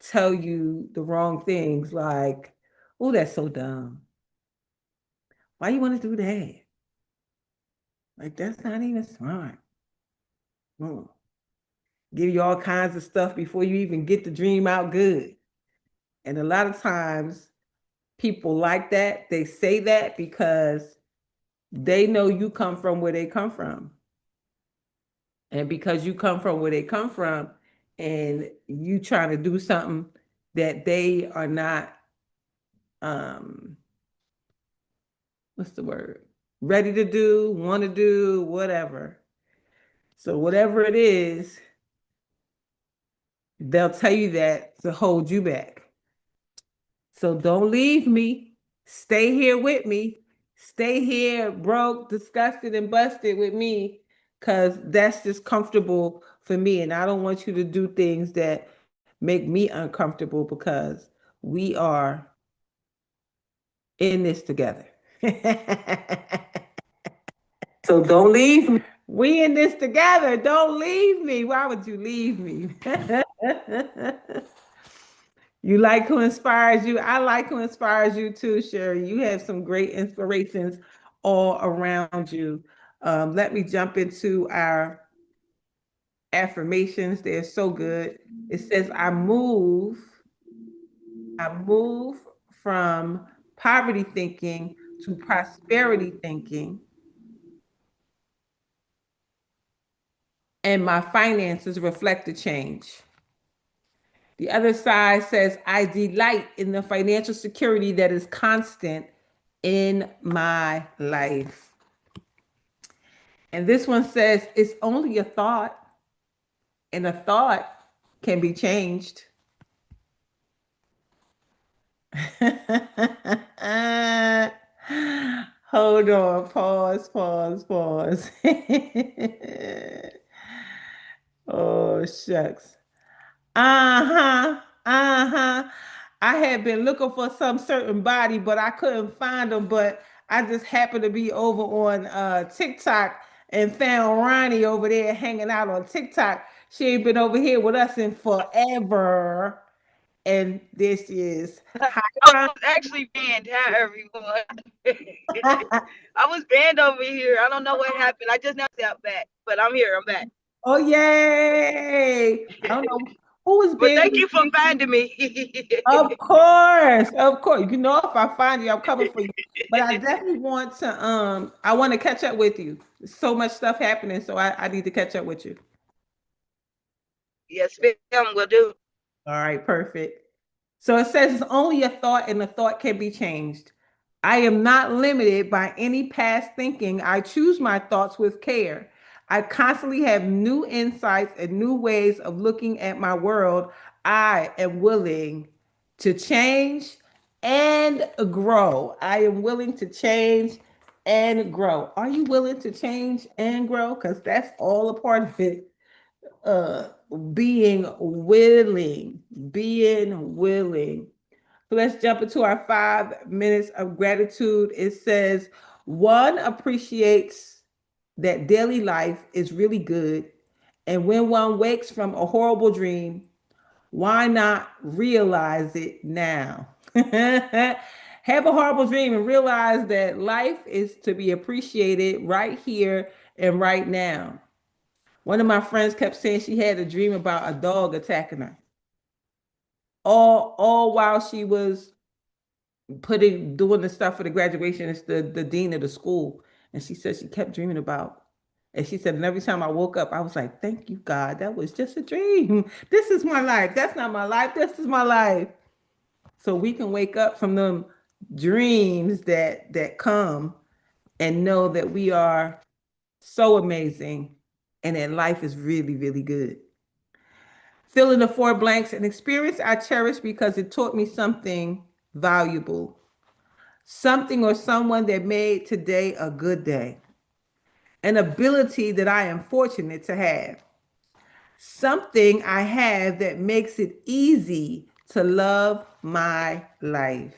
tell you the wrong things like, oh, that's so dumb. Why you want to do that? Like, that's not even smart. Mm. Give you all kinds of stuff before you even get the dream out good. And a lot of times, people like that, they say that because they know you come from where they come from. And because you come from where they come from and you trying to do something that they are not, um, what's the word? Ready to do, want to do, whatever. So whatever it is, they'll tell you that to hold you back. So don't leave me. Stay here with me. Stay here broke, disgusted, and busted with me because that's just comfortable for me. And I don't want you to do things that make me uncomfortable because we are in this together. So don't leave me. We in this together. Don't leave me. Why would you leave me? You like who inspires you. I like who inspires you too, Sherry. You have some great inspirations all around you. Let me jump into our affirmations. They're so good. It says, I move from poverty thinking to prosperity thinking, and my finances reflect the change. The other side says, I delight in the financial security that is constant in my life. And this one says, it's only a thought, and a thought can be changed. Hold on, pause, pause, pause. Oh, shucks. Uh-huh. Uh-huh. I had been looking for some certain body, but I couldn't find them. But I just happened to be over on TikTok and found Ronnie over there hanging out on TikTok. She ain't been over here with us in forever. And this is hi I Ron. was actually banned. Hi, everyone. I was banned over here. I don't know what happened. I just now got back, but I'm here. I'm back. Oh yay. I don't know who was But banned. thank you for finding me. Of course, of course. You know, if I find you, I'm coming for you. But I definitely want to I want to catch up with you. So much stuff happening, so I need to catch up with you. Yes, ma'am, will do. All right, perfect. So it says it's only a thought and the thought can be changed. I am not limited by any past thinking. I choose my thoughts with care. I constantly have new insights and new ways of looking at my world. I am willing to change and grow. I am willing to change and grow. Are you willing to change and grow? Because that's all a part of it. uh being willing, being willing. So let's jump into our 5 minutes of gratitude. It says, one appreciates that daily life is really good, and when one wakes from a horrible dream, why not realize it now? Have a horrible dream and realize that life is to be appreciated right here and right now. One of my friends kept saying she had a dream about a dog attacking her. All while she was doing the stuff for the graduation. It's the dean of the school. And she said she kept dreaming about. And she said, and every time I woke up, I was like, thank you, God. That was just a dream. This is my life. That's not my life. This is my life. So we can wake up from them dreams that come and know that we are so amazing and that life is really, really good. Fill in the four blanks. An experience I cherish because it taught me something valuable, something or someone that made today a good day, an ability that I am fortunate to have, something I have that makes it easy to love my life.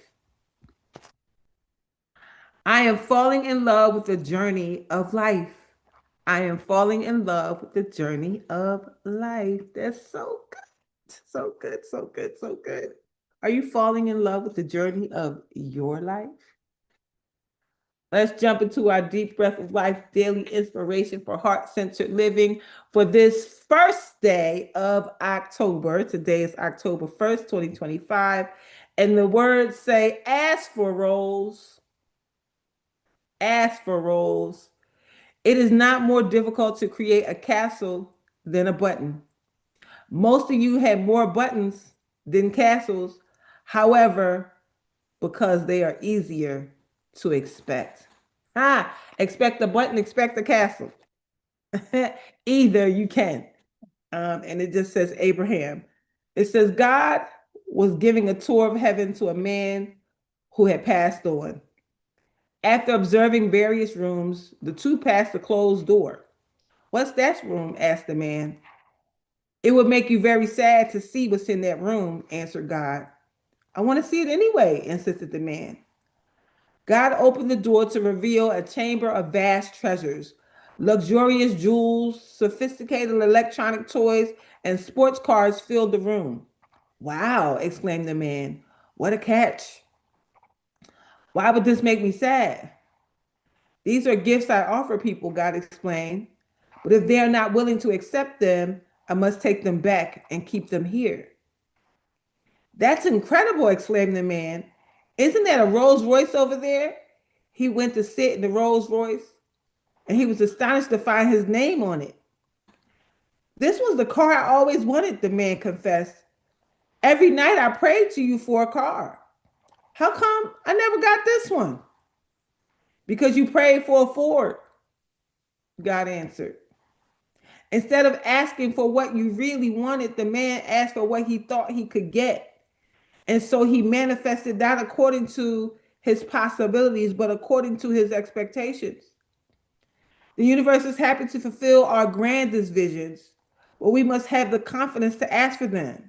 I am falling in love with the journey of life. I am falling in love with the journey of life. That's so good. So good, so good, so good. Are you falling in love with the journey of your life? Let's jump into our deep breath of life daily inspiration for heart centered living for this first day of October. Today is October 1st, 2025. And the words say, ask for rolls, ask for rolls. It is not more difficult to create a castle than a button. Most of you have more buttons than castles. However, because they are easier to expect. Expect the button, expect the castle. Either you can. And it just says Abraham. It says God was giving a tour of heaven to a man who had passed on. After observing various rooms, the two passed a closed door. What's that room? Asked the man. It would make you very sad to see what's in that room, answered God. I want to see it anyway, insisted the man. God opened the door to reveal a chamber of vast treasures. Luxurious jewels, sophisticated electronic toys, and sports cars filled the room. Wow, exclaimed the man. What a catch. Why would this make me sad? These are gifts I offer people, God explained. But if they are not willing to accept them, I must take them back and keep them here. That's incredible, exclaimed the man. Isn't that a Rolls Royce over there? He went to sit in the Rolls Royce and he was astonished to find his name on it. This was the car I always wanted, the man confessed. Every night I prayed to you for a car. How come I never got this one? Because you prayed for a Ford, God answered. Instead of asking for what you really wanted, the man asked for what he thought he could get. And so he manifested not according to his possibilities, but according to his expectations. The universe is happy to fulfill our grandest visions, but we must have the confidence to ask for them.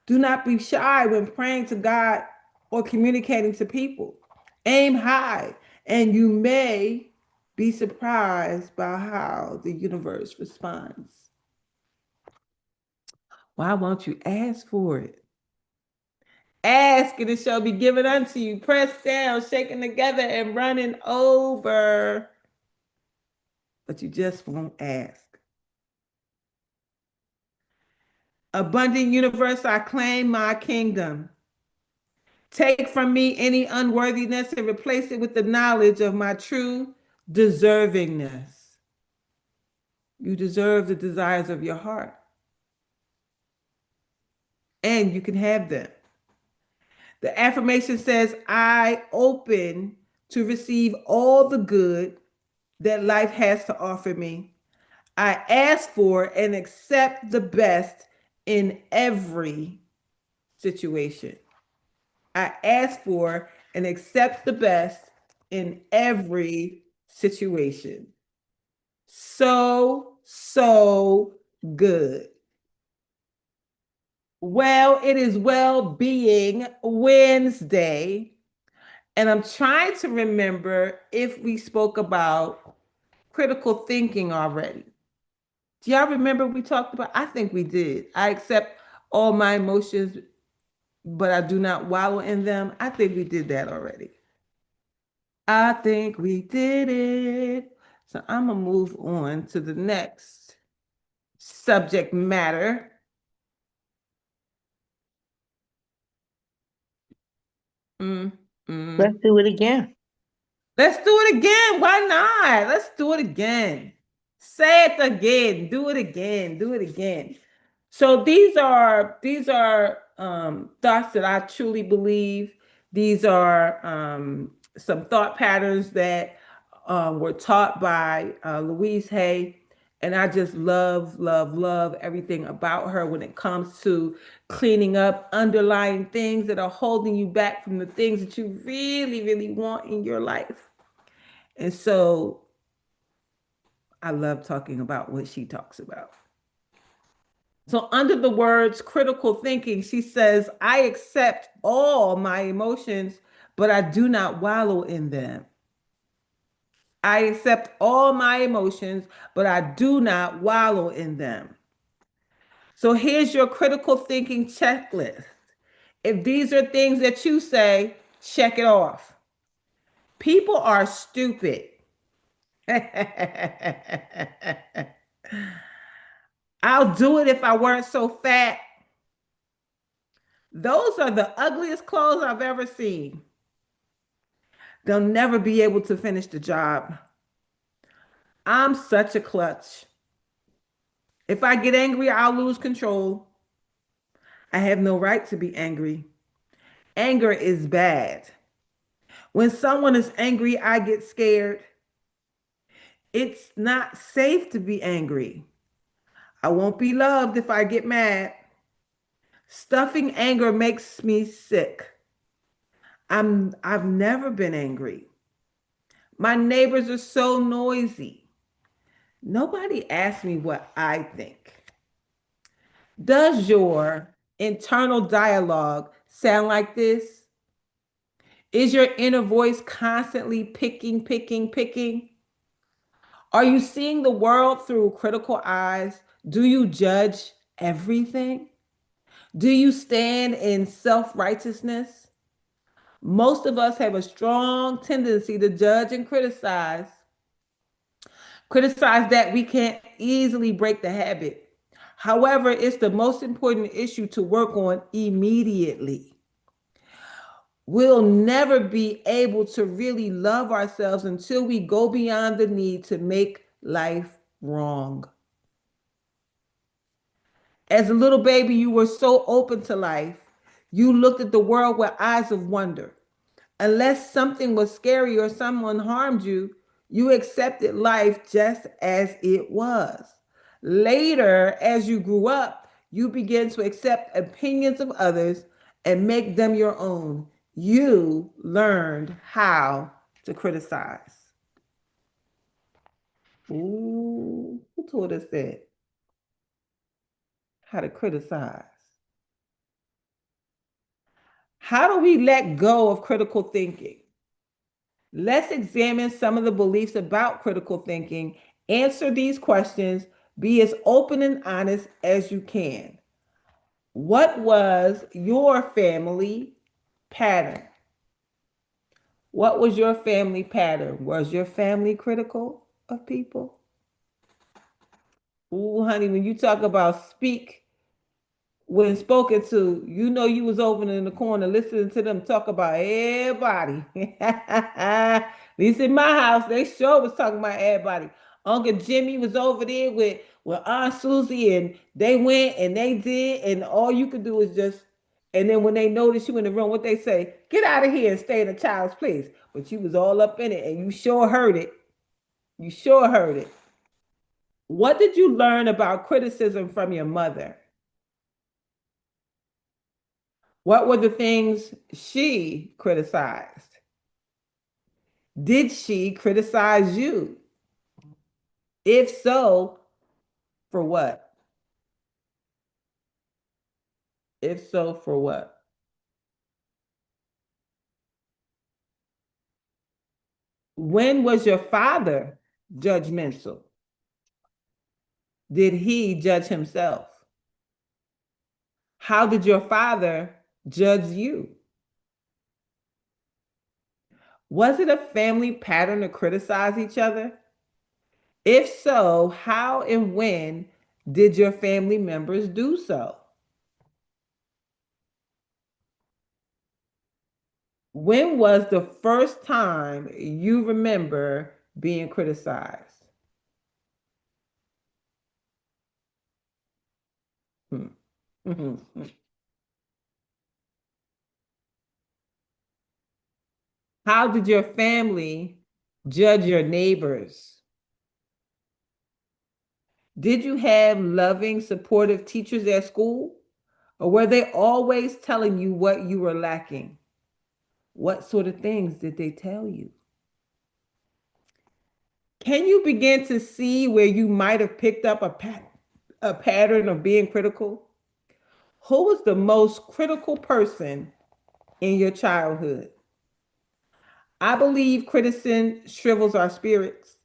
Do not be shy when praying to God or communicating to people. Aim high, and you may be surprised by how the universe responds. Why won't you ask for it? Ask and it shall be given unto you, pressed down, shaken together, and running over. But you just won't ask. Abundant universe, I claim my kingdom. Take from me any unworthiness and replace it with the knowledge of my true deservingness. You deserve the desires of your heart, and you can have them. The affirmation says, I open to receive all the good that life has to offer me. I ask for and accept the best in every situation. I ask for and accept the best in every situation. So, so good. Well, it is Well Being Wednesday, and I'm trying to remember if we spoke about critical thinking already. Do y'all remember we talked about? I think we did. I accept all my emotions, but I do not wallow in them. I think we did that already. I think we did it. So I'm going to move on to the next subject matter. Mm, Let's mm. do it again. Let's do it again. Why not? Let's do it again. Say it again. Do it again. Do it again. So these are thoughts that I truly believe. These are some thought patterns that were taught by Louise Hay, and I just love, love, love everything about her when it comes to cleaning up underlying things that are holding you back from the things that you really, really want in your life. And so I love talking about what she talks about. So, under the words critical thinking, she says, I accept all my emotions, but I do not wallow in them. I accept all my emotions, but I do not wallow in them. So here's your critical thinking checklist. If these are things that you say, check it off. People are stupid. I'll do it if I weren't so fat. Those are the ugliest clothes I've ever seen. They'll never be able to finish the job. I'm such a clutch. If I get angry, I'll lose control. I have no right to be angry. Anger is bad. When someone is angry, I get scared. It's not safe to be angry. I won't be loved if I get mad. Stuffing anger makes me sick. I've never been angry. My neighbors are so noisy. Nobody asks me what I think. Does your internal dialogue sound like this? Is your inner voice constantly picking, picking, picking? Are you seeing the world through critical eyes? Do you judge everything? Do you stand in self righteousness? Most of us have a strong tendency to judge and criticize. Criticize that we can't easily break the habit. However, it's the most important issue to work on immediately. We'll never be able to really love ourselves until we go beyond the need to make life wrong. As a little baby, you were so open to life. You looked at the world with eyes of wonder. Unless something was scary or someone harmed you, you accepted life just as it was. Later, as you grew up, you began to accept opinions of others and make them your own. You learned how to criticize. Ooh, who taught us that? How to criticize. How do we let go of critical thinking? Let's examine some of the beliefs about critical thinking. Answer these questions. Be as open and honest as you can. What was your family pattern? What was your family pattern? Was your family critical of people? Ooh, honey, when you talk about speak when spoken to, you know you was over in the corner listening to them talk about everybody. At least in my house, they sure was talking about everybody. Uncle Jimmy was over there with Aunt Susie, and they went and they did, and all you could do is just. And then when they notice you in the room, what they say, get out of here and stay in a child's place. But you was all up in it, and you sure heard it. You sure heard it. What did you learn about criticism from your mother? What were the things she criticized? Did she criticize you? If so, for what? If so, for what? When was your father judgmental? Did he judge himself? How did your father judge you? Was it a family pattern to criticize each other? If so, how and when did your family members do so? When was the first time you remember being criticized? Hmm. Mhm. How did your family judge your neighbors? Did you have loving, supportive teachers at school? Or were they always telling you what you were lacking? What sort of things did they tell you? Can you begin to see where you might have picked up a pattern of being critical? Who was the most critical person in your childhood? I believe criticism shrivels our spirits.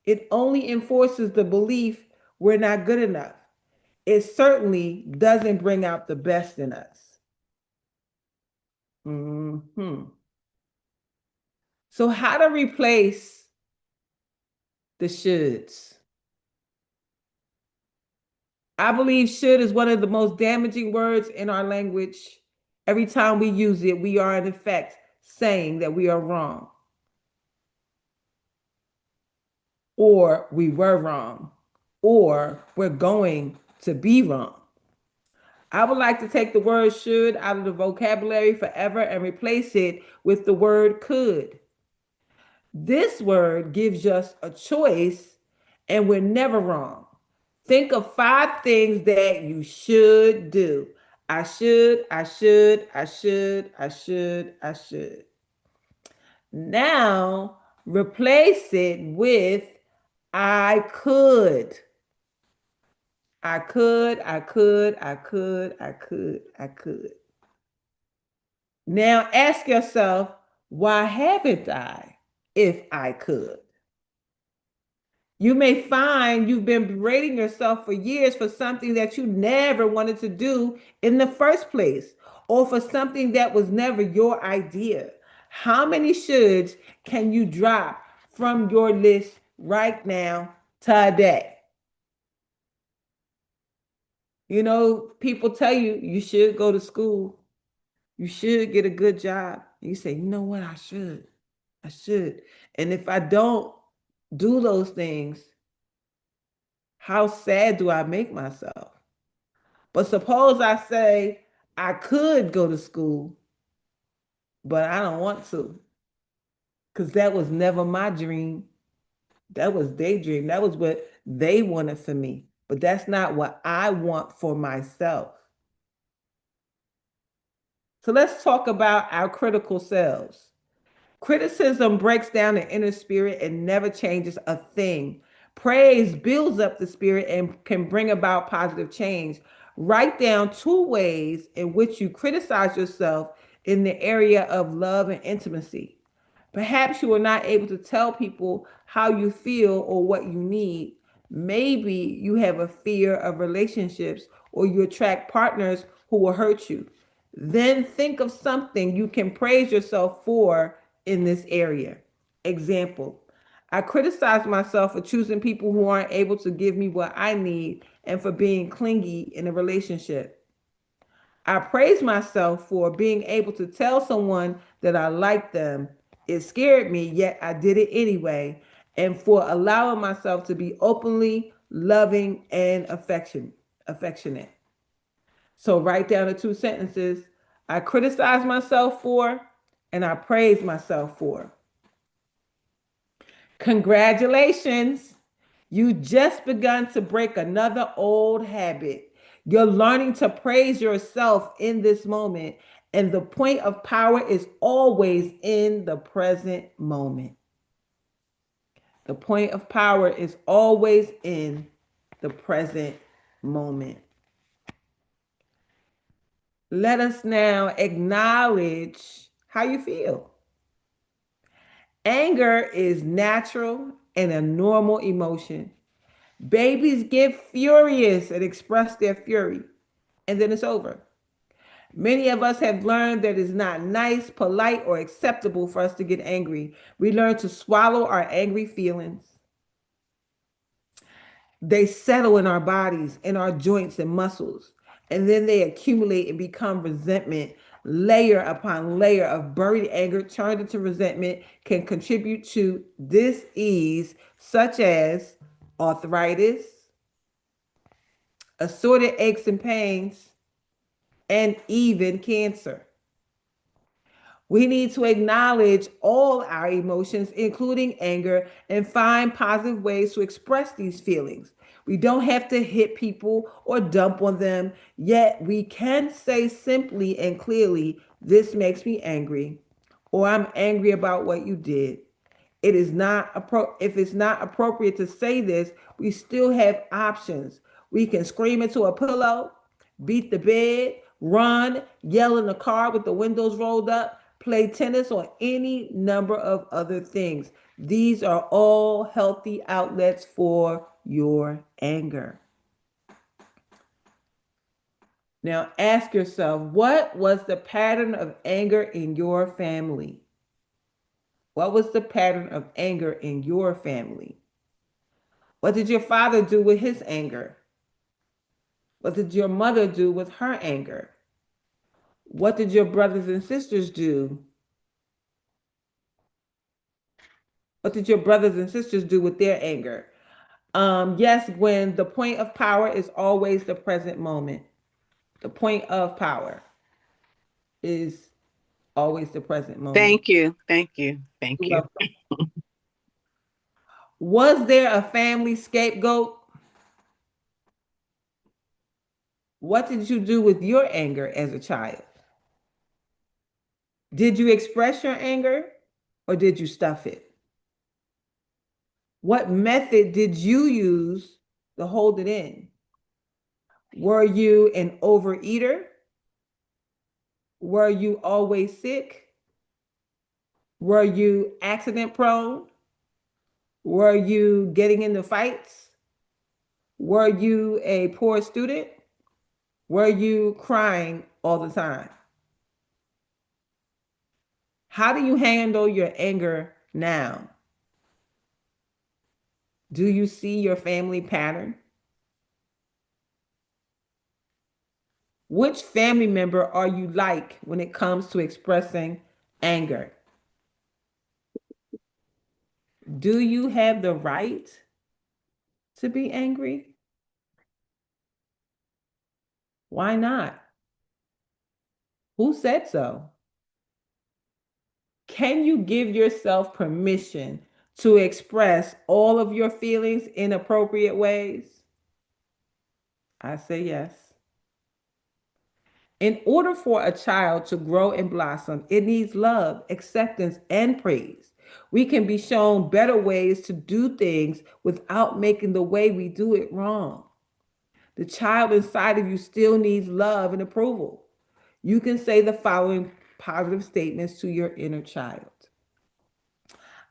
It only enforces the belief we're not good enough. It certainly doesn't bring out the best in us. Mhm. So, how to replace the shoulds? I believe should is one of the most damaging words in our language. Every time we use it, we are in effect saying that we are wrong or we were wrong or we're going to be wrong. I would like to take the word should out of the vocabulary forever and replace it with the word could. This word gives us a choice and we're never wrong. Think of 5 things that you should do. I should, I should, I should, I should, I should. Now replace it with I could. I could, I could, I could, I could, I could. Now ask yourself, why haven't I if I could? You may find you've been berating yourself for years for something that you never wanted to do in the first place, or for something that was never your idea. How many shoulds can you drop from your list right now, today? You know, people tell you you should go to school, you should get a good job. You say, you know what, I should. I should. And if I don't do those things, how sad do I make myself? But suppose I say I could go to school, but I don't want to because that was never my dream. That was their dream. That was what they wanted for me. But that's not what I want for myself. So let's talk about our critical selves. Criticism breaks down the inner spirit and never changes a thing. Praise builds up the spirit and can bring about positive change. Write down 2 ways in which you criticize yourself in the area of love and intimacy. Perhaps you are not able to tell people how you feel or what you need. Maybe you have a fear of relationships or you attract partners who will hurt you. Then think of something you can praise yourself for in this area. Example, I criticize myself for choosing people who aren't able to give me what I need and for being clingy in a relationship. I praise myself for being able to tell someone that I like them. It scared me, yet I did it anyway, and for allowing myself to be openly loving and affectionate. So write down the 2 sentences I criticize myself for and I praise myself for. Congratulations. You just begun to break another old habit. You're learning to praise yourself in this moment. And the point of power is always in the present moment. The point of power is always in the present moment. Let us now acknowledge how you feel. Anger is natural and a normal emotion. Babies get furious and express their fury, and then it's over. Many of us have learned that it's not nice, polite, or acceptable for us to get angry. We learn to swallow our angry feelings. They settle in our bodies, in our joints and muscles, and then they accumulate and become resentment. Layer upon layer of buried anger turned into resentment can contribute to dis-ease, such as arthritis, assorted aches and pains, and even cancer. We need to acknowledge all our emotions, including anger, and find positive ways to express these feelings. We don't have to hit people or dump on them, yet we can say simply and clearly, this makes me angry, or I'm angry about what you did. If it's not appropriate to say this, we still have options. We can scream into a pillow, beat the bed, run, yell in the car with the windows rolled up, play tennis, or any number of other things. These are all healthy outlets for your anger. Now ask yourself, what was the pattern of anger in your family? What was the pattern of anger in your family? What did your father do with his anger? What did your mother do with her anger? What did your brothers and sisters do? What did your brothers and sisters do with their anger? Yes, when the point of power is always the present moment. The point of power is always the present moment. Thank you. Thank you. Thank You're you. welcome. Was there a family scapegoat? What did you do with your anger as a child? Did you express your anger or did you stuff it? What method did you use to hold it in? Were you an overeater? Were you always sick? Were you accident prone? Were you getting into fights? Were you a poor student? Were you crying all the time? How do you handle your anger now? Do you see your family pattern? Which family member are you like when it comes to expressing anger? Do you have the right to be angry? Why not? Who said so? Can you give yourself permission to express all of your feelings in appropriate ways? I say yes. In order for a child to grow and blossom, it needs love, acceptance, and praise. We can be shown better ways to do things without making the way we do it wrong. The child inside of you still needs love and approval. You can say the following positive statements to your inner child: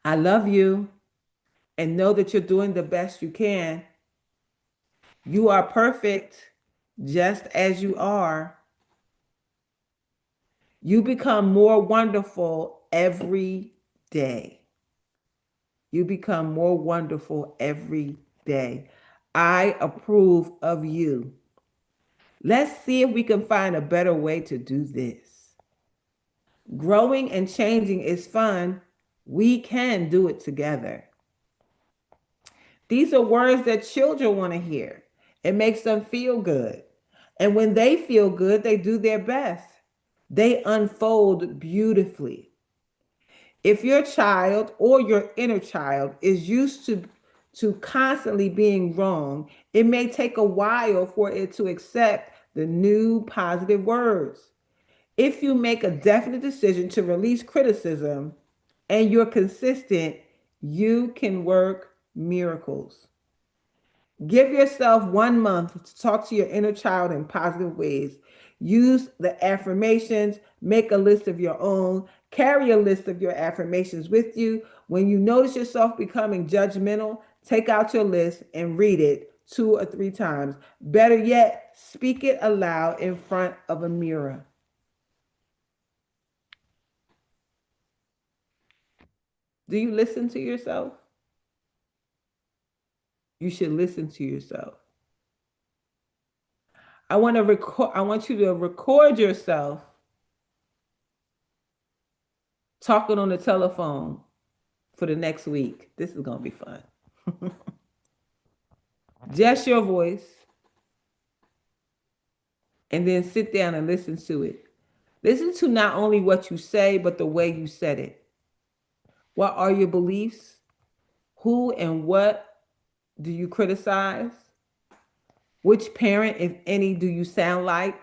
I love you and know that you're doing the best you can. You are perfect just as you are. You become more wonderful every day. You become more wonderful every day. I approve of you. Let's see if we can find a better way to do this. Growing and changing is fun. We can do it together. These are words that children want to hear. It makes them feel good. And when they feel good, they do their best. They unfold beautifully. If your child or your inner child is used to constantly being wrong, it may take a while for it to accept the new positive words. If you make a definite decision to release criticism and you're consistent, you can work miracles. Give yourself 1 month to talk to your inner child in positive ways. Use the affirmations, make a list of your own, carry a list of your affirmations with you. When you notice yourself becoming judgmental, take out your list and read it 2 or 3 times. Better yet, speak it aloud in front of a mirror. Do you listen to yourself? You should listen to yourself. I want you to record yourself talking on the telephone for the next week. This is going to be fun. Just your voice, and then sit down and listen to it. Listen to not only what you say, but the way you said it. What are your beliefs? Who and what do you criticize? Which parent, if any, do you sound like?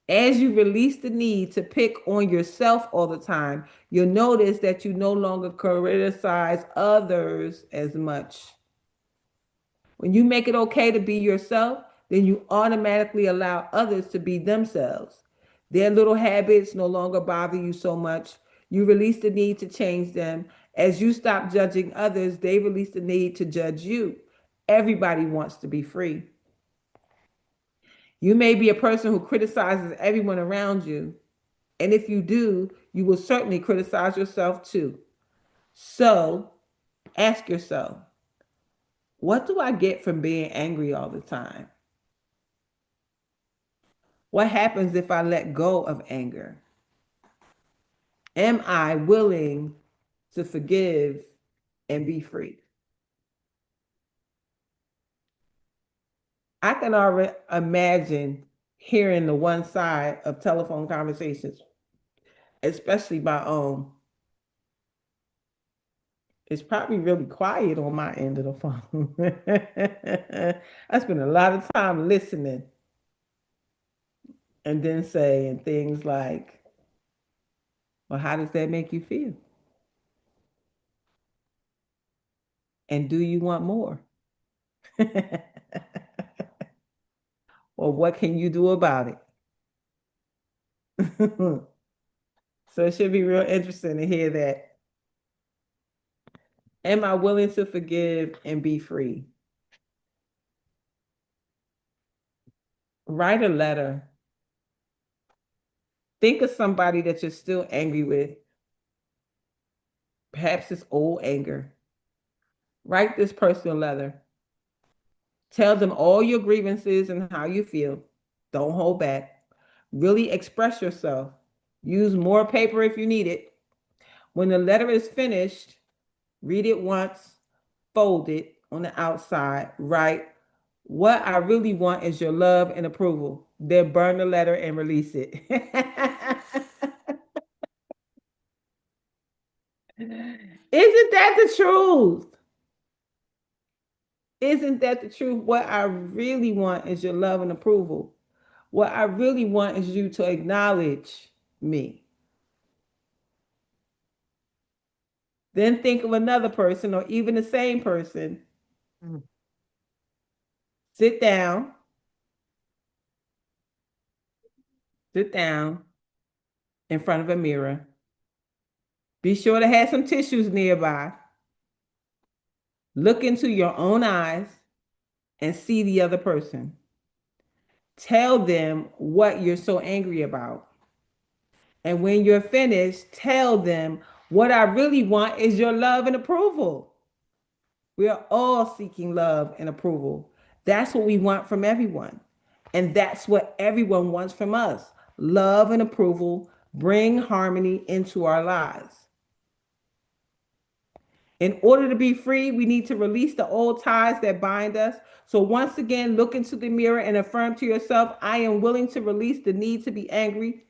As you release the need to pick on yourself all the time, you'll notice that you no longer criticize others as much. When you make it okay to be yourself, then you automatically allow others to be themselves. Their little habits no longer bother you so much. You release the need to change them. As you stop judging others, they release the need to judge you. Everybody wants to be free. You may be a person who criticizes everyone around you. And if you do, you will certainly criticize yourself too. So ask yourself, what do I get from being angry all the time? What happens if I let go of anger? Am I willing to forgive and be free? I can already imagine hearing the one side of telephone conversations, especially my own. It's probably really quiet on my end of the phone. I spend a lot of time listening and then saying things like, well, how does that make you feel? And do you want more? Or what can you do about it? So it should be real interesting to hear that. Am I willing to forgive and be free? Write a letter. Think of somebody that you're still angry with. Perhaps it's old anger. Write this person a letter. Tell them all your grievances and how you feel. Don't hold back. Really express yourself. Use more paper if you need it. When the letter is finished, read it once, fold it on the outside, write, what I really want is your love and approval. Then burn the letter and release it. Isn't that the truth? Isn't that the truth? What I really want is your love and approval. What I really want is you to acknowledge me. Then think of another person or even the same person. Sit down, sit down in front of a mirror. Be sure to have some tissues nearby. Look into your own eyes and see the other person. Tell them what you're so angry about. And when you're finished, tell them what I really want is your love and approval. We are all seeking love and approval. That's what we want from everyone. And that's what everyone wants from us. Love and approval bring harmony into our lives. In order to be free, we need to release the old ties that bind us. So once again, look into the mirror and affirm to yourself, I am willing to release the need to be angry.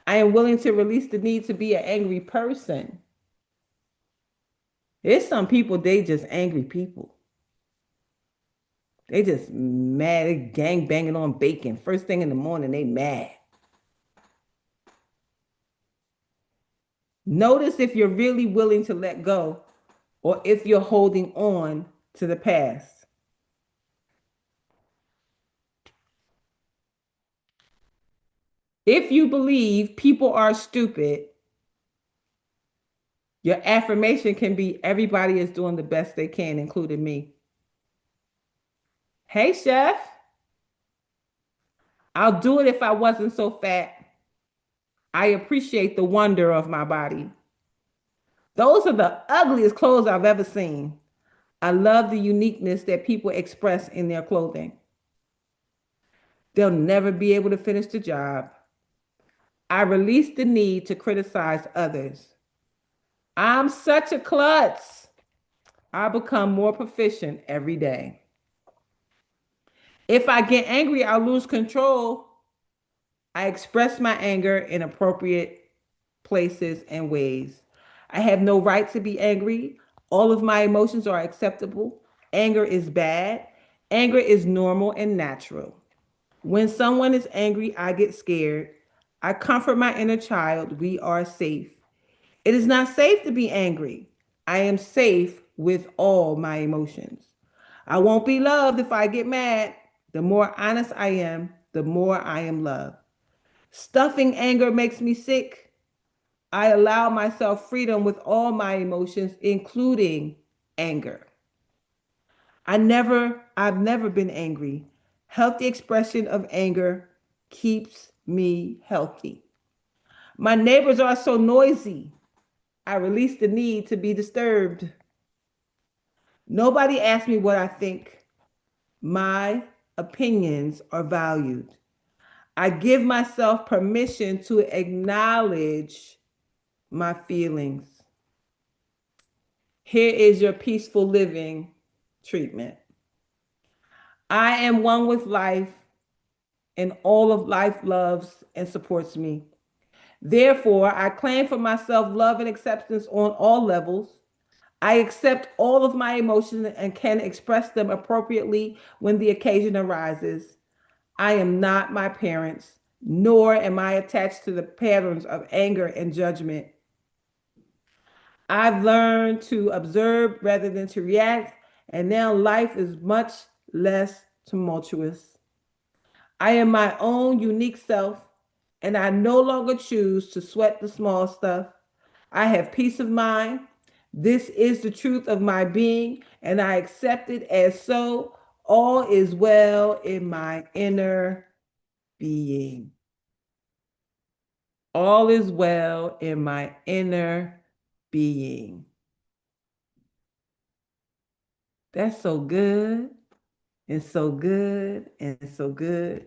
I am willing to release the need to be an angry person. There's some people, they just angry people. They just mad, they gang banging on bacon. First thing in the morning, they mad. Notice if you're really willing to let go or if you're holding on to the past. If you believe people are stupid, your affirmation can be everybody is doing the best they can, including me. Hey, chef, I'll do it if I wasn't so fat. I appreciate the wonder of my body. Those are the ugliest clothes I've ever seen. I love the uniqueness that people express in their clothing. They'll never be able to finish the job. I release the need to criticize others. I'm such a klutz. I become more proficient every day. If I get angry, I lose control. I express my anger in appropriate places and ways. I have no right to be angry. All of my emotions are acceptable. Anger is bad. Anger is normal and natural. When someone is angry, I get scared. I comfort my inner child. We are safe. It is not safe to be angry. I am safe with all my emotions. I won't be loved if I get mad. The more honest I am, the more I am loved. Stuffing anger makes me sick. I allow myself freedom with all my emotions, including anger. I've never been angry. Healthy expression of anger keeps me healthy. My neighbors are so noisy. I release the need to be disturbed. Nobody asks me what I think. My opinions are valued. I give myself permission to acknowledge my feelings. Here is your peaceful living treatment. I am one with life, and all of life loves and supports me. Therefore, I claim for myself love and acceptance on all levels. I accept all of my emotions and can express them appropriately when the occasion arises. I am not my parents, nor am I attached to the patterns of anger and judgment. I've learned to observe rather than to react, and now life is much less tumultuous. I am my own unique self, and I no longer choose to sweat the small stuff. I have peace of mind. This is the truth of my being, and I accept it as so. All is well in my inner being. All is well in my inner being. That's so good and so good and so good.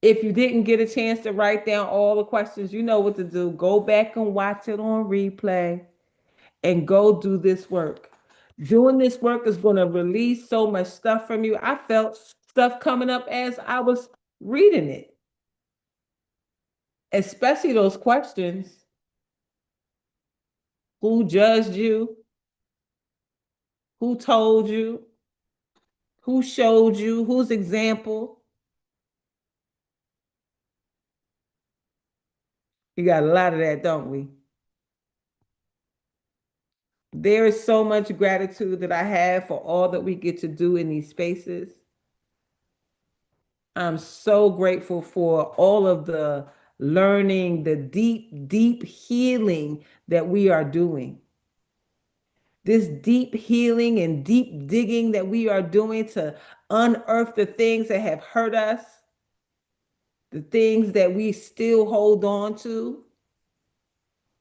If you didn't get a chance to write down all the questions, you know what to do. Go back and watch it on replay and go do this work. Doing this work is going to release so much stuff from you. I felt stuff coming up as I was reading it, especially those questions. Who judged you? Who told you? Who showed you? Whose example? We got a lot of that, don't we? There is so much gratitude that I have for all that we get to do in these spaces. I'm so grateful for all of the learning, the deep, deep healing that we are doing. This deep healing and deep digging that we are doing to unearth the things that have hurt us, the things that we still hold on to.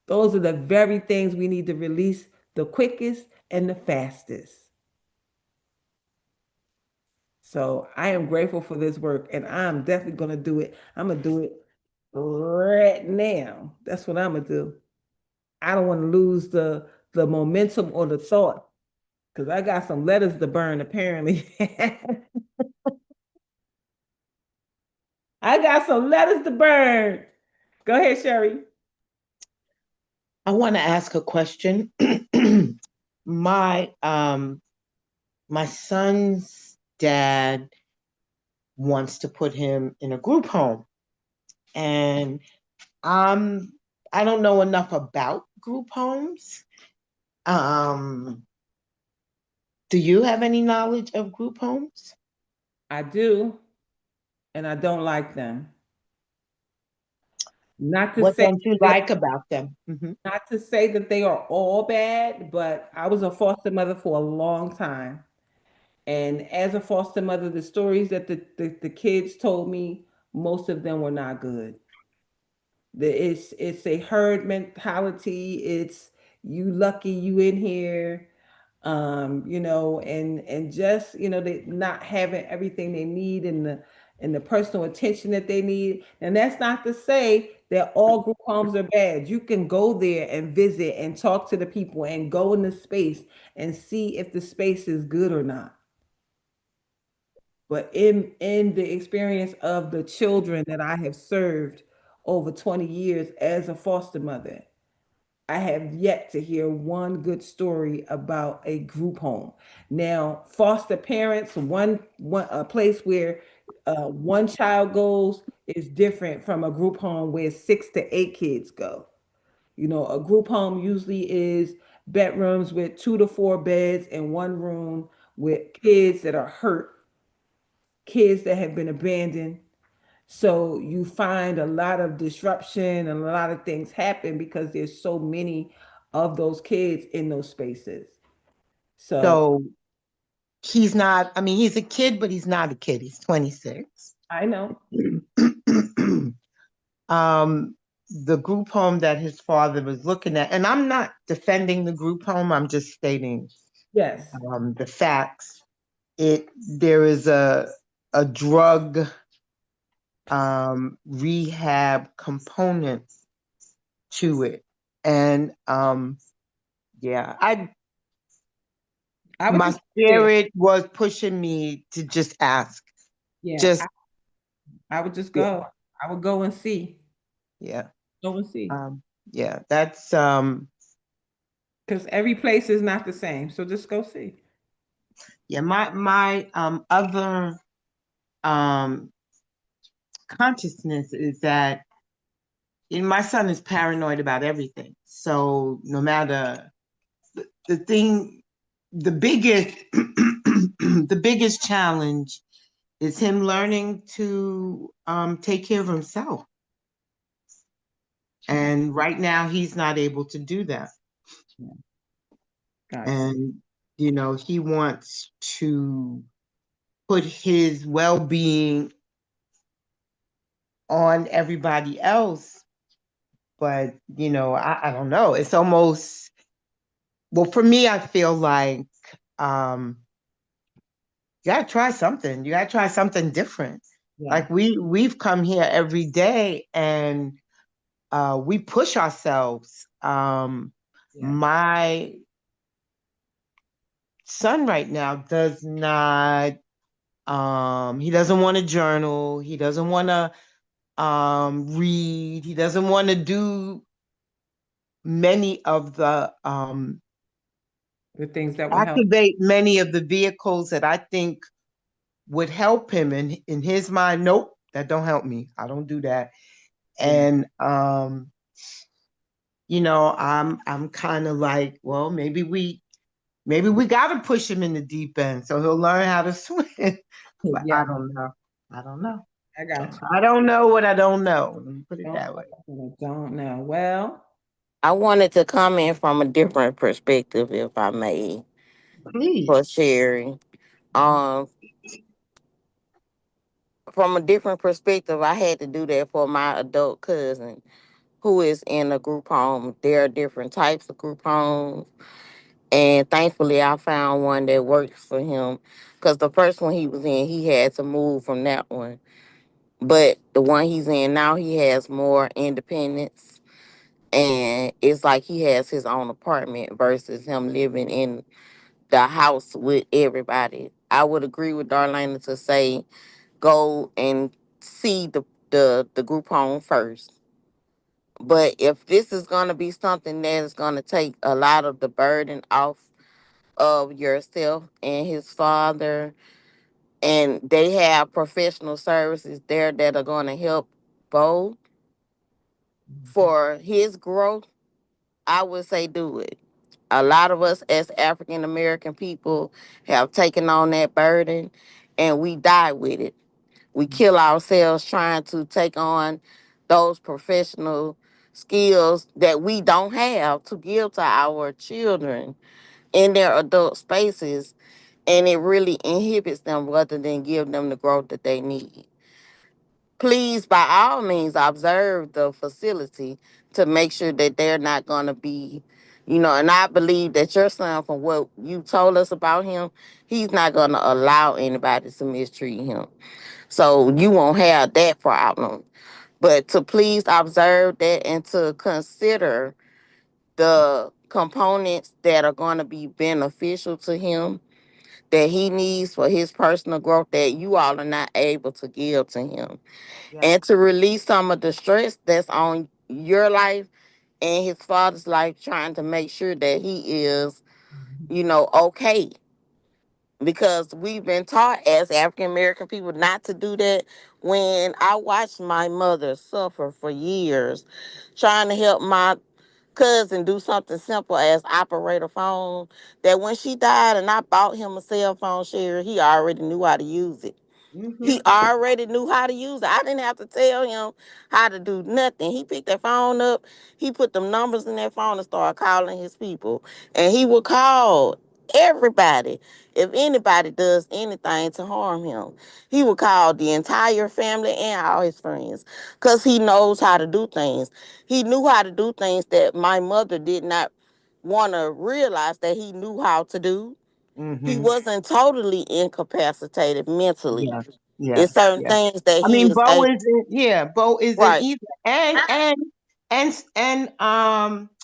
Those are the very things we need to release the quickest and the fastest. So I am grateful for this work and I'm definitely going to do it. I'm going to do it right now. That's what I'm going to do. I don't want to lose the momentum or the thought because I got some letters to burn apparently. I got some letters to burn. Go ahead, Sherry. I want to ask a question. my my son's dad wants to put him in a group home, and I'm I don't know enough about group homes. Um, do you have any knowledge of group homes? I do, and I don't like them. Not to What say don't you that like about them? Hmm. not to say that they are all bad, but I was a foster mother for a long time. And as a foster mother, the stories that the kids told me, most of them were not good. It's a herd mentality. It's you lucky you in here, and just they not having everything they need and the personal attention that they need. And that's not to say that all group homes are bad. You can go there and visit and talk to the people and go in the space and see if the space is good or not. But in the experience of the children that I have served over 20 years as a foster mother, I have yet to hear one good story about a group home. Now, foster parents, one a place where one child goes is different from a group home where 6 to 8 kids go. A group home usually is bedrooms with 2 to 4 beds in one room with kids that are hurt, kids that have been abandoned. So you find a lot of disruption and a lot of things happen because there's so many of those kids in those spaces. So So he's not, I mean, he's a kid, but he's not a kid. He's 26. I know. um, the group home that his father was looking at, and I'm not defending the group home, I'm just stating Yes. the facts. There is a drug rehab component to it. And yeah, I I would my just there. spirit was pushing me to just ask. Yeah. Just I would just yeah, go. I would go and see. yeah. Go and see. Yeah, that's Because every place is not the same. So just go see. yeah, my other um consciousness is that my son is paranoid about everything. So no matter the thing, the biggest the biggest challenge is him learning to take care of himself. Yeah. And right now he's not able to do that. Yeah. Gotcha. And he wants to put his well-being on everybody else, but I don't know. It's almost, well, for me, I feel like um you gotta try something. You gotta try something different. Yeah. Like we've come here every day and we push ourselves. Yeah. My son right now does not he doesn't want to journal, he doesn't want to read, he doesn't want to do many of the The things that would help. activate many of the vehicles that I think would help him. In his mind, nope, that don't help me, I don't do that. Yeah. And I'm kind of like, well, maybe we got to push him in the deep end so he'll learn how to swim. But I Yeah. don't know. I don't know. I got you. I don't know what I don't know. Let me put it Don't that way. don't know. Well, I wanted to come in from a different perspective, if I may, for Please. sharing. Um, from a different perspective, I had to do that for my adult cousin who is in a group home. There are different types of group homes, and thankfully, I found one that works for him. Because the first one he was in, he had to move from that one. But the one he's in now, he has more independence, and it's like he has his own apartment versus him living in the house with everybody. I would agree with Darlene to say go and see the group home first. But if this is gonna be something that is gonna take a lot of the burden off of yourself and his father, and they have professional services there that are gonna help both for his growth, I would say do it. A lot of us as African American people have taken on that burden and we die with it. We kill ourselves trying to take on those professional skills that we don't have to give to our children in their adult spaces, and it really inhibits them rather than give them the growth that they need. Please, by all means, observe the facility to make sure that they're not going to be, and I believe that your son, from what you told us about him, he's not going to allow anybody to mistreat him. So you won't have that problem. But to please observe that and to consider the components that are going to be beneficial to him, that he needs for his personal growth, that you all are not able to give to him, Yeah. and to release some of the stress that's on your life and his father's life, trying to make sure that he is, okay. Because we've been taught as African American people not to do that. When I watched my mother suffer for years trying to help my cousin do something simple as operate a phone, that when she died and I bought him a cell phone share, he already knew how to use it. Mm-hmm. He already knew how to use it. I didn't have to tell him how to do nothing. He picked that phone up, he put them numbers in that phone and started calling his people. And he would call. Everybody. If anybody does anything to harm him, he would call the entire family and all his friends because he knows how to do things. He knew how to do things that my mother did not want to realize that he knew how to do. He Mm-hmm. wasn't totally incapacitated mentally. Yeah. Yeah. It's certain Yeah. things that I he mean, is Bo a isn't. Yeah, Bo isn't right, either. And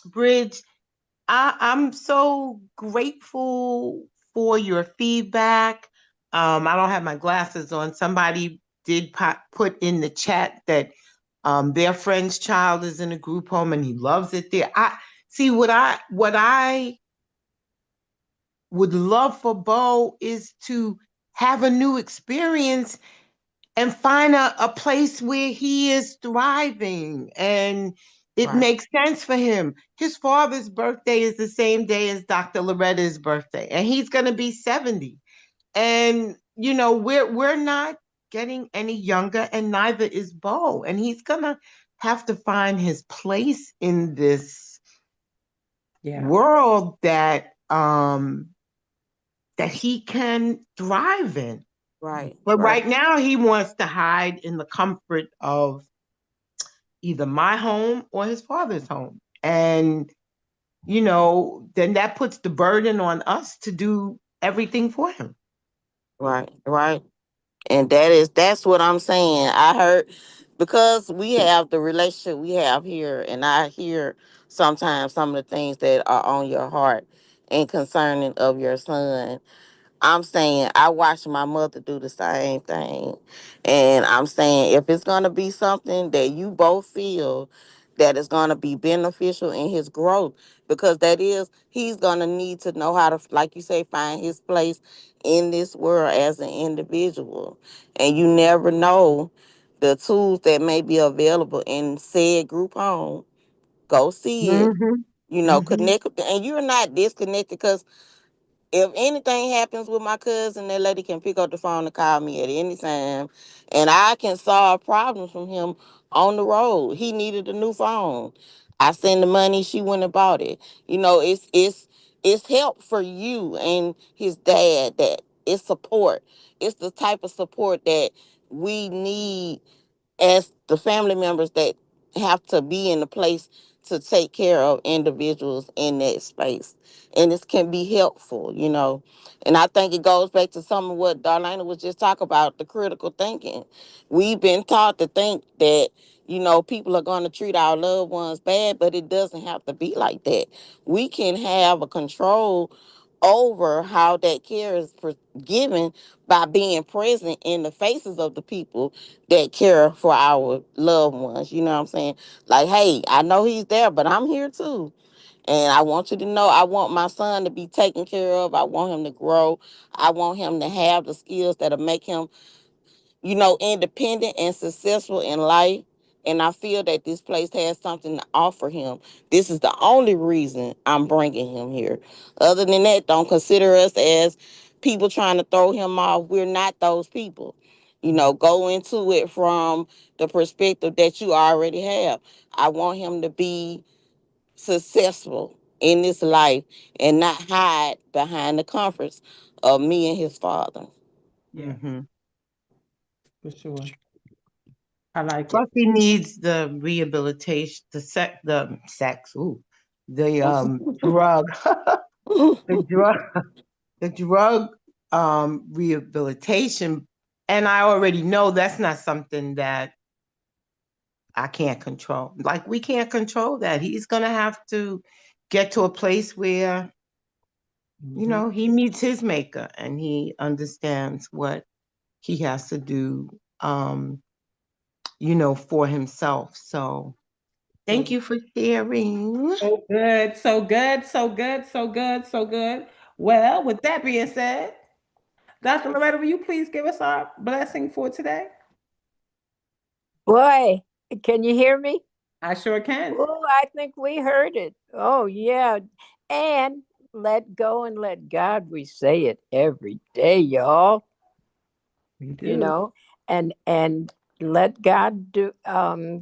Bridge, I'm so grateful for your feedback. I don't have my glasses on. Somebody did put in the chat that their friend's child is in a group home and he loves it there. I see what I would love for Bo is to have a new experience and find a place where he is thriving and it right, makes sense for him. His father's birthday is the same day as Dr. Loretta's birthday, and he's going to be 70. And we're not getting any younger, and neither is Bo. And he's going to have to find his place in this Yeah. world that he can thrive in. right, But right, right now, he wants to hide in the comfort of either my home or his father's home. And, then that puts the burden on us to do everything for him. right, right. And that's what I'm saying. I heard because we have the relationship we have here, and I hear sometimes some of the things that are on your heart and concerning of your son. I'm saying I watched my mother do the same thing. And I'm saying if it's going to be something that you both feel that is going to be beneficial in his growth, because he's going to need to know how to, like you say, find his place in this world as an individual. And you never know the tools that may be available in said group home. Go see it, Mm-hmm. Mm-hmm. connect, and you're not disconnected because if anything happens with my cousin, that lady can pick up the phone and call me at any time, and I can solve problems from him on the road. He needed a new phone. I send the money. She went and bought it. It's help for you and his dad. That it's support. It's the type of support that we need as the family members that have to be in the place to take care of individuals in that space. And this can be helpful. And I think it goes back to some of what Darlena was just talking about, the critical thinking. We've been taught to think that, people are going to treat our loved ones bad, but it doesn't have to be like that. We can have a control over how that care is given by being present in the faces of the people that care for our loved ones. You know what I'm saying? Like, hey, I know he's there, but I'm here too. And I want you to know I want my son to be taken care of. I want him to grow. I want him to have the skills that'll make him independent and successful in life. And I feel that this place has something to offer him. This is the only reason I'm bringing him here. Other than that, don't consider us as people trying to throw him off. We're not those people. Go into it from the perspective that you already have. I want him to be successful in this life and not hide behind the comforts of me and his father. Yeah, Mm-hmm. for sure. I like Plus, it. he needs the rehabilitation, the sex, ooh, the drug, the drug, the drug rehabilitation. And I already know that's not something that I can't control. Like, we can't control that. He's going to have to get to a place where, Mhm. he meets his maker and he understands what he has to do, for himself. So thank So you for sharing. so good, so good, so good, so good, so good. Well, with that being said, Dr. Loretta, will you please give us our blessing for today? Boy, can you hear me? I sure can. Oh, I think we heard it. Oh, yeah. And let go and let God. We say it every day, y'all. We You do. know, and let God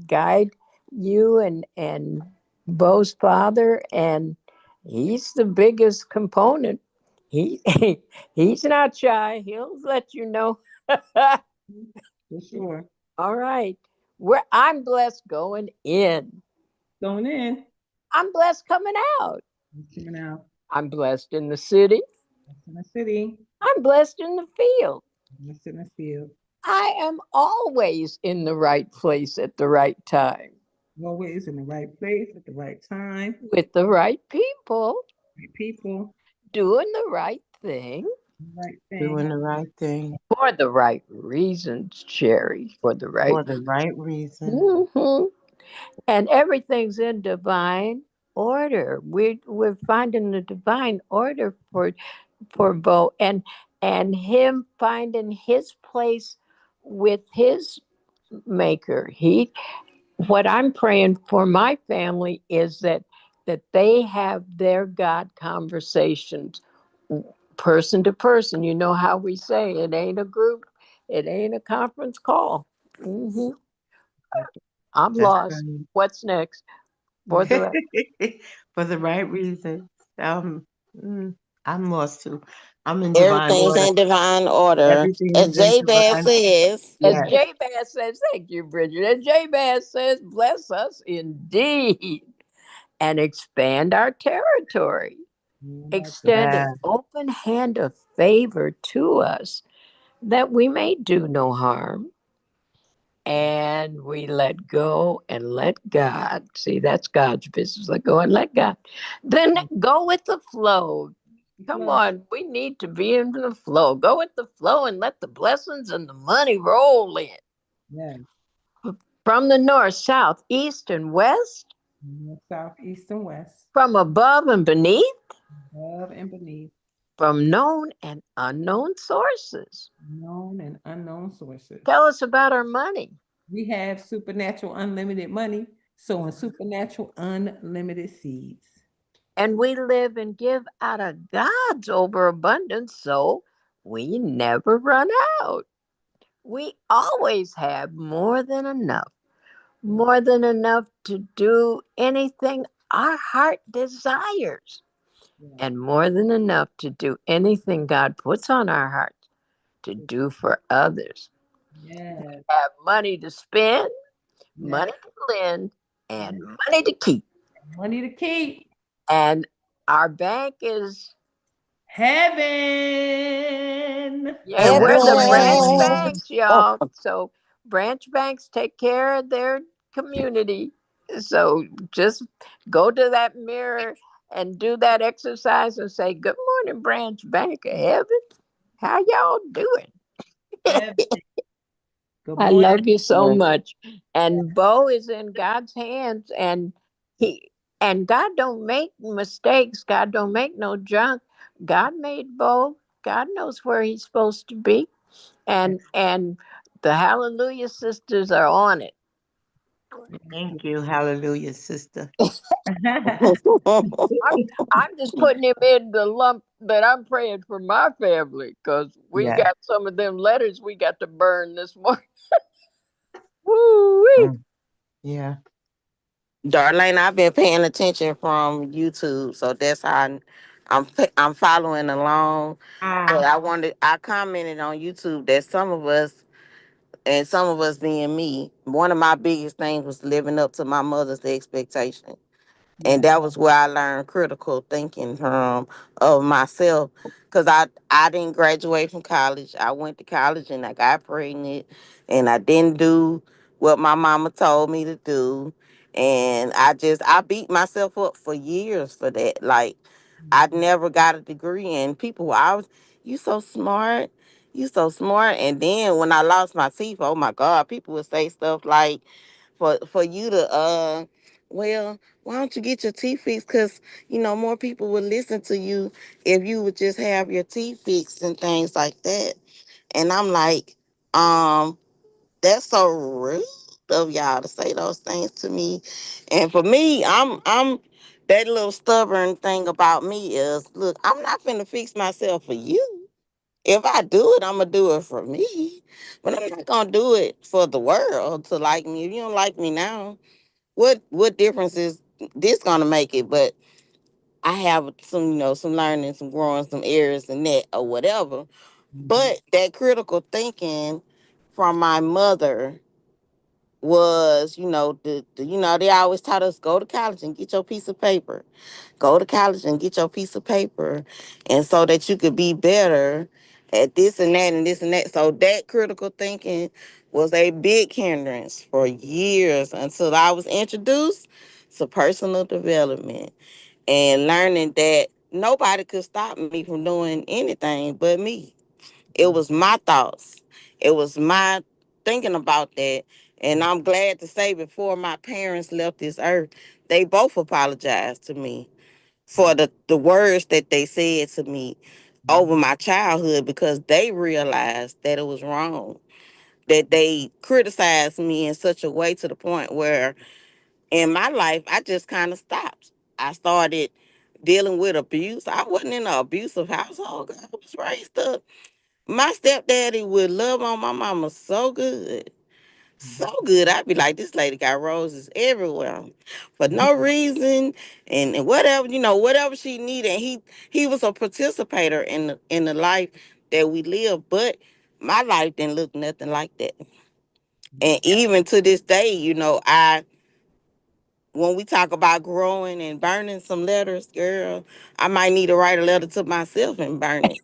guide you and Bo's father, and he's the biggest component. He he's not shy. He'll let you know. For sure. All right. Where I'm blessed going in. Going in. I'm blessed coming out. Coming out. I'm blessed in the city. In the city. I'm blessed in the field. In the field. I am always in the right place at the right time Always in the right place at the right time. with the right people Right people. doing the right thing Right thing. Doing the right thing for the right reasons, Cherry, for the right. for the right reason. Mhm. And everything's in divine order. We're finding the divine order for Bo and him finding his place with his maker. He what I'm praying for my family is that they have their God conversations person to person. You know how we say it ain't a group, it ain't a conference call. Hmm. I'm That's lost. What's next for the right. rest? For the right reason. Um, mm, I'm lost too. I'm in divine Everything's order. in divine order. Everything is As in J Bass divine. says, As Yes. J Bass says, thank you, Bridget. As J Bass says, bless us indeed and expand our territory. Extend an Yeah. open hand of favor to us that we may do no harm. And we let go and let God. See, that's God's business. Let go and let God. Then go with the flow. Come Flow. on, we need to be in the flow. Go with the flow and let the blessings and the money roll in Yeah. from the north, south, east, and west, South, east, and west. from above and beneath, Above and beneath. from known and unknown sources. Known and unknown sources. Tell us about our money. We have supernatural unlimited money, sowing supernatural unlimited seeds. And we live and give out of God's overabundance, so we never run out. We always have more than enough to do anything our heart desires, Yeah. and more than enough to do anything God puts on our hearts to do for others. Yes. Have money to spend, Yes. money to lend, and money to keep. Money to keep. And our bank is, Heaven. yeah, And we're we're the branch heaven. heaven. banks, y'all. So branch banks take care of their community. So just go to that mirror and do that exercise and say, "Good morning, branch bank of heaven. How y'all doing?" Heaven. Good I morning. love you so Yes. much. And Bo is in God's hands, and he and God don't make mistakes. God don't make no junk. God made Bo. God knows where he's supposed to be, and the Hallelujah sisters are on it. Thank you. Hallelujah, sister. I'm I'm just putting him in the lump that I'm praying for my family because we Yeah. got some of them letters we got to burn this morning. Woo-wee. Mm, yeah. Darlene, I've been paying attention from YouTube, so that's how I'm following along. But Ah. I commented on YouTube that some of us, and some of us being me, one of my biggest things was living up to my mother's expectation. And Yeah. that was where I learned critical thinking from of myself, because I didn't graduate from college. I went to college and I got pregnant, and I didn't do what my mama told me to do, and I beat myself up for years for that. Like, I never got a degree, and people were always, "You so smart, you so smart." And then when I lost my teeth, oh my God, people would say stuff like, for you to well, why don't you get your teeth fixed? Because, more people would listen to you if you would just have your teeth fixed and things like that. And I'm like, um, that's so rude of y'all to say those things to me. And for me, I'm that little stubborn thing about me is, look, I'm not finna fix myself for you. If I do it, I'm gonna do it for me. But I'm not gonna do it for the world to like me. If you don't like me now, what difference is this gonna make it? But I have some, some learning, some growing, some areas in that or whatever. But that critical thinking from my mother was, they always taught us go to college and get your piece of paper. Go to college and get your piece of paper, and so that you could be better at this and that and this and that. So that critical thinking was a big hindrance for years until I was introduced to personal development and learning that nobody could stop me from doing anything but me. It was my thoughts. It was my thinking about that. And I'm glad to say before my parents left this earth, they both apologized to me for the words that they said to me over my childhood because they realized that it was wrong. That they criticized me in such a way to the point where in my life, I just kind of stopped. I started dealing with abuse. I wasn't in an abusive household. I was raised up. My stepdaddy would love on my mama so good. So good. I'd be like, this lady got roses everywhere for no reason and whatever, whatever she needed. He was a participator in the life that we live, but my life didn't look nothing like that. And even to this day, I when we talk about growing and burning some letters, girl, I might need to write a letter to myself and burn it.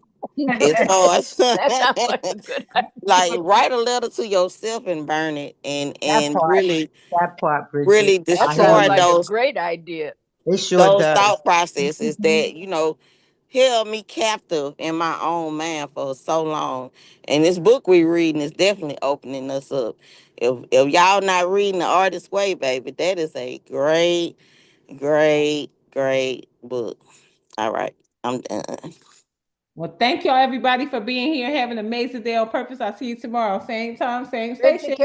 As far as That sounds like a good idea. like write a letter to yourself and burn it and That part, really that part, Bridget. really That I hear sounds destroy you. like a those great idea. It sure those does. thought processes that held me captive in my own mind for so long. And this book we reading is definitely opening us up. If y'all not reading The Artist's Way, baby, that is a great, great, great book. All right, I'm done. Well, thank y'all everybody for being here. Have an amazing day on purpose. I'll see you tomorrow. Same time, same Bridget, station.